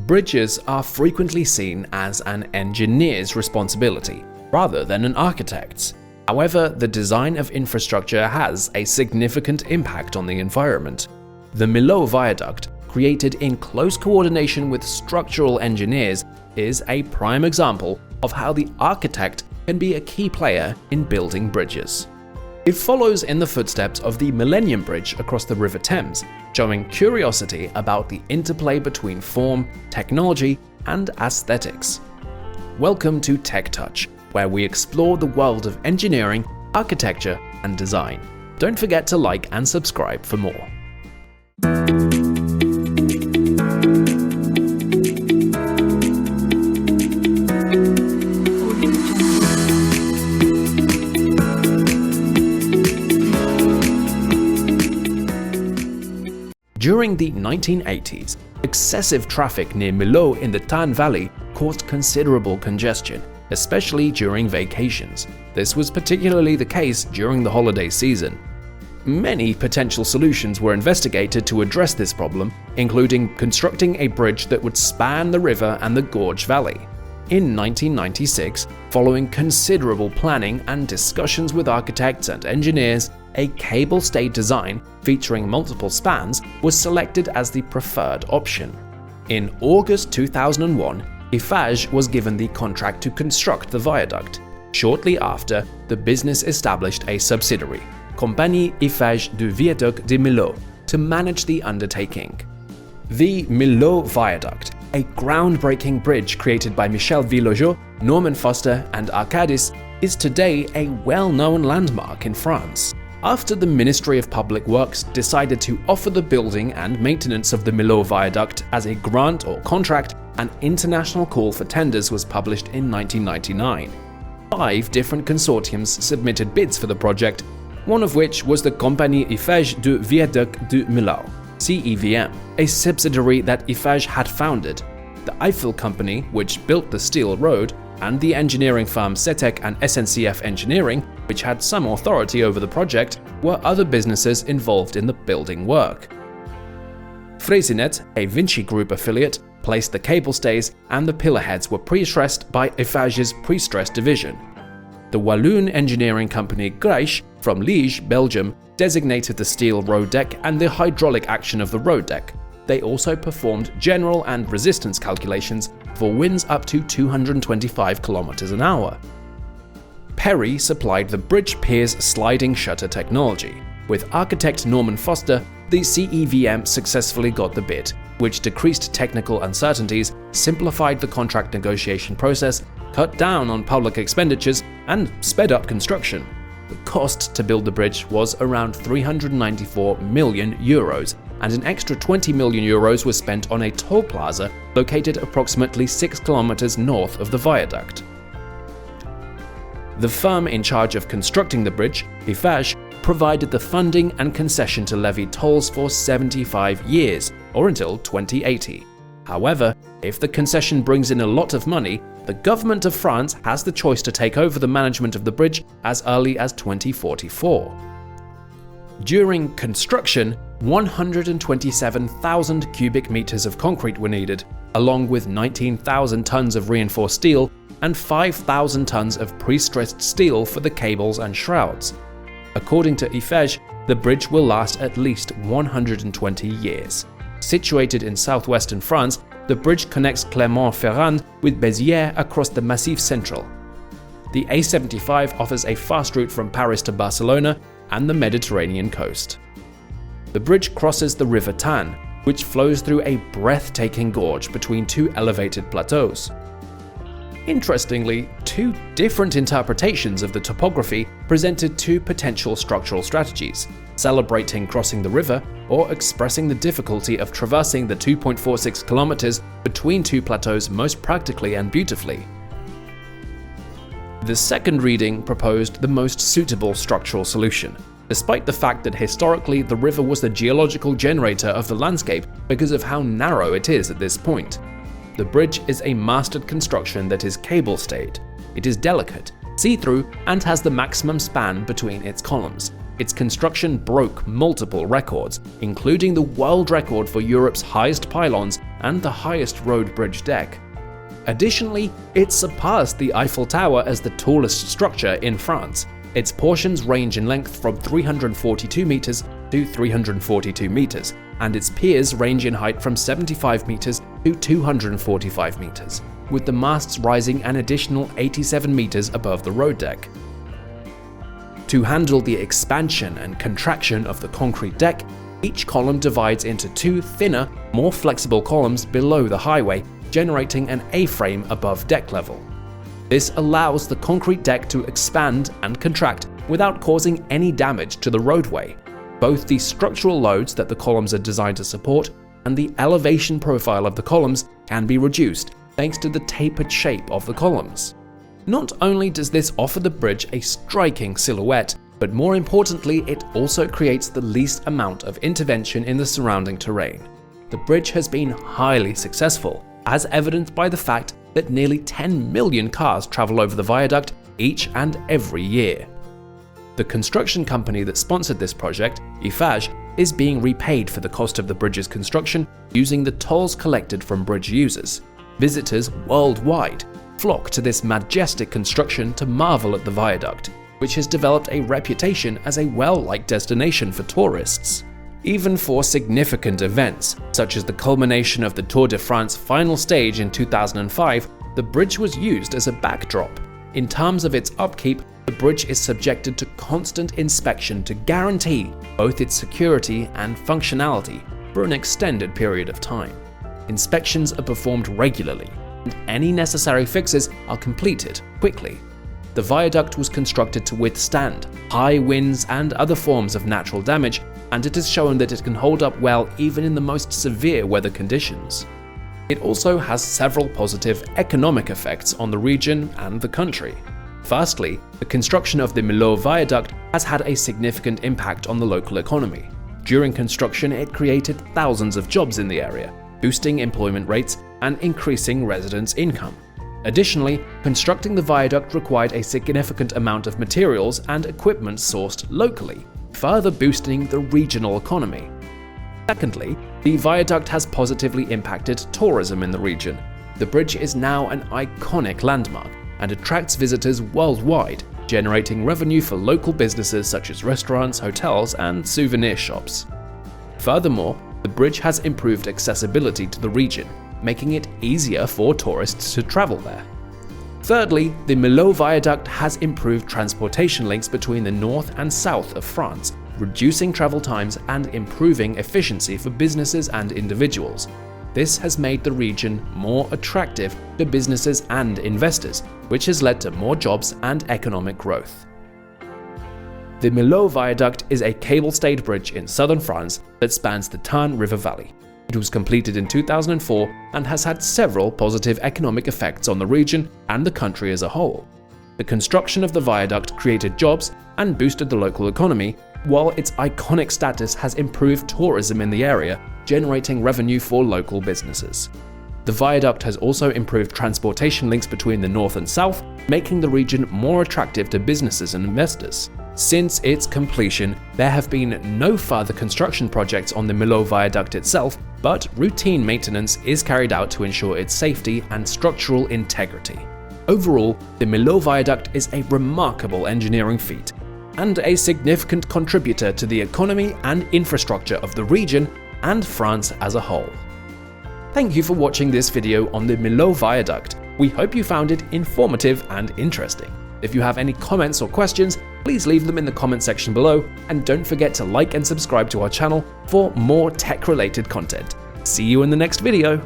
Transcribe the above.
Bridges are frequently seen as an engineer's responsibility, rather than an architect's. However, the design of infrastructure has a significant impact on the environment. The Millau Viaduct, created in close coordination with structural engineers, is a prime example of how the architect can be a key player in building bridges. It follows in the footsteps of the Millennium Bridge across the River Thames, showing curiosity about the interplay between form, technology, and aesthetics. Welcome to Tech Touch, where we explore the world of engineering, architecture, and design. Don't forget to like and subscribe for more. During the 1980s, excessive traffic near Millau in the Tarn Valley caused considerable congestion, especially during vacations. This was particularly the case during the holiday season. Many potential solutions were investigated to address this problem, including constructing a bridge that would span the river and the gorge valley. In 1996, following considerable planning and discussions with architects and engineers, a cable-stayed design featuring multiple spans was selected as the preferred option. In August 2001, Eiffage was given the contract to construct the viaduct. Shortly after, the business established a subsidiary, Compagnie Eiffage du Viaduct de Millau, to manage the undertaking. The Millau Viaduct, a groundbreaking bridge created by Michel Villageot, Norman Foster, and Arcadis, is today a well-known landmark in France. After the Ministry of Public Works decided to offer the building and maintenance of the Millau Viaduct as a grant or contract, an international call for tenders was published in 1999. 5 different consortiums submitted bids for the project, one of which was the Compagnie Eiffage du Viaduct de Millau, CEVM, a subsidiary that Eiffage had founded. The Eiffel Company, which built the steel road, and the engineering firm CETEC and SNCF Engineering, which had some authority over the project, were other businesses involved in the building work. Freyssinet, a Vinci Group affiliate, placed the cable stays, and the pillar heads were pre-stressed by Eiffage's pre-stressed division. The Walloon engineering company Graiche from Liège, Belgium, designated the steel road deck and the hydraulic action of the road deck. They also performed general and resistance calculations for winds up to 225 km an hour. Perry supplied the bridge piers sliding shutter technology. With architect Norman Foster, the CEVM successfully got the bid, which decreased technical uncertainties, simplified the contract negotiation process, cut down on public expenditures, and sped up construction. The cost to build the bridge was around 394 million euros, and an extra 20 million euros was spent on a toll plaza located approximately 6 kilometers north of the viaduct. The firm in charge of constructing the bridge, Eiffage, provided the funding and concession to levy tolls for 75 years, or until 2080. However, if the concession brings in a lot of money, the government of France has the choice to take over the management of the bridge as early as 2044. During construction, 127,000 cubic meters of concrete were needed, along with 19,000 tons of reinforced steel and 5,000 tons of pre-stressed steel for the cables and shrouds. According to Eiffage, the bridge will last at least 120 years. Situated in southwestern France, the bridge connects Clermont-Ferrand with Béziers across the Massif Central. The A75 offers a fast route from Paris to Barcelona and the Mediterranean coast. The bridge crosses the River Tarn, which flows through a breathtaking gorge between 2 elevated plateaus. Interestingly, 2 different interpretations of the topography presented 2 potential structural strategies, celebrating crossing the river or expressing the difficulty of traversing the 2.46 kilometers between 2 plateaus most practically and beautifully. The second reading proposed the most suitable structural solution, despite the fact that historically the river was the geological generator of the landscape because of how narrow it is at this point. The bridge is a mastered construction that is cable-stayed. It is delicate, see-through, and has the maximum span between its columns. Its construction broke multiple records, including the world record for Europe's highest pylons and the highest road bridge deck. Additionally, it surpassed the Eiffel Tower as the tallest structure in France. Its portions range in length from 342 meters to 342 meters, and its piers range in height from 75 meters to 245 meters, with the masts rising an additional 87 meters above the road deck. To handle the expansion and contraction of the concrete deck, each column divides into two thinner, more flexible columns below the highway, generating an A-frame above deck level. This allows the concrete deck to expand and contract without causing any damage to the roadway. Both the structural loads that the columns are designed to support and the elevation profile of the columns can be reduced thanks to the tapered shape of the columns. Not only does this offer the bridge a striking silhouette, but more importantly, it also creates the least amount of intervention in the surrounding terrain. The bridge has been highly successful, as evidenced by the fact that nearly 10 million cars travel over the viaduct each and every year. The construction company that sponsored this project, defy, is being repaid for the cost of the bridge's construction using the tolls collected from bridge users. Visitors worldwide flock to this majestic construction to marvel at the viaduct, which has developed a reputation as a well-liked destination for tourists. Even for significant events, such as the culmination of the Tour de France final stage in 2005, the bridge was used as a backdrop. In terms of its upkeep, the bridge is subjected to constant inspection to guarantee both its security and functionality for an extended period of time. Inspections are performed regularly, and any necessary fixes are completed quickly. The viaduct was constructed to withstand high winds and other forms of natural damage, and it has shown that it can hold up well even in the most severe weather conditions. It also has several positive economic effects on the region and the country. Firstly, the construction of the Millau Viaduct has had a significant impact on the local economy. During construction, it created thousands of jobs in the area, boosting employment rates and increasing residents' income. Additionally, constructing the viaduct required a significant amount of materials and equipment sourced locally, further boosting the regional economy. Secondly, the viaduct has positively impacted tourism in the region. The bridge is now an iconic landmark and attracts visitors worldwide, generating revenue for local businesses such as restaurants, hotels, and souvenir shops. Furthermore, the bridge has improved accessibility to the region, making it easier for tourists to travel there. Thirdly, the Millau Viaduct has improved transportation links between the north and south of France, reducing travel times and improving efficiency for businesses and individuals. This has made the region more attractive to businesses and investors, which has led to more jobs and economic growth. The Millau Viaduct is a cable-stayed bridge in southern France that spans the Tarn River Valley. It was completed in 2004 and has had several positive economic effects on the region and the country as a whole. The construction of the viaduct created jobs and boosted the local economy, while its iconic status has improved tourism in the area, generating revenue for local businesses. The viaduct has also improved transportation links between the north and south, making the region more attractive to businesses and investors. Since its completion, there have been no further construction projects on the Millau Viaduct itself, but routine maintenance is carried out to ensure its safety and structural integrity. Overall, the Millau Viaduct is a remarkable engineering feat and a significant contributor to the economy and infrastructure of the region and France as a whole. Thank you for watching this video on the Millau Viaduct. We hope you found it informative and interesting. If you have any comments or questions, please leave them in the comment section below, and don't forget to like and subscribe to our channel for more tech-related content. See you in the next video.